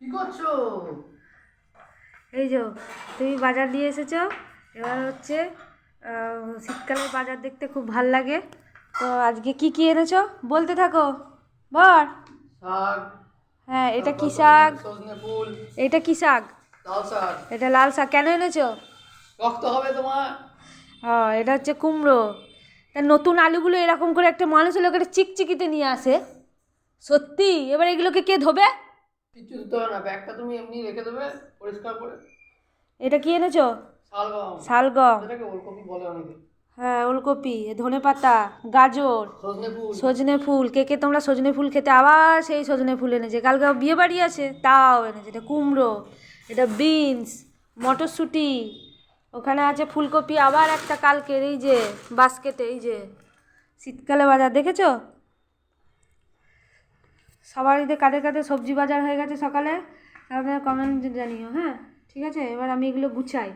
কি করছো? এই যে তুমি বাজার দিয়ে এসেছো। এবার হচ্ছে শীতকালের বাজার দেখতে খুব ভাল লাগে। তো আজকে কি কি এনেছো বলতে থাকো, বল। শাক। হ্যাঁ, এটা কি তারপর শাক? সজনে ফুল। এটা কি শাক? লাল শাক। এটা লাল শাক। কেন এনেছো? রক্ত হবে তোমার। এটা হচ্ছে কুমড়ো। তা নতুন আলুগুলো এরকম করে একটা মানুষ লোক একটা চিকচিকিতে নিয়ে আসে, সত্যি? এবার এগুলোকে কে ধোবে? কিছু দিতে হবে না, ব্যাগটা তুমি এমনি রেখে দেবে পরিষ্কার করে। এটা কি এনেছো? শালগম। শালগম। এটাকে ওলকপি বলে অনেকে। হ্যাঁ, ওলকপি, ধনেপাতা, গাজর, সজনে ফুল। সজনে ফুল। কে কে তোমরা সজনে ফুল খেতে? আবার সেই সজনে ফুল এনেছে। কালকে বিয়ে বাড়ি আছে তাও এনেছে। এটা কুমড়ো, এটা বিনস, মটরশুঁটি, ওখানে আছে ফুলকপি আবার একটা কালকের, এই যে বাস্কেটে। এই যে শীতকালে বাজার দেখেছো? সবারই কাদের কাদের সবজি বাজার হয়ে গেছে সকালে, আপনারা কমেন্ট জানিও। হ্যাঁ, ঠিক আছে, এবার আমি এগুলো গুছাই।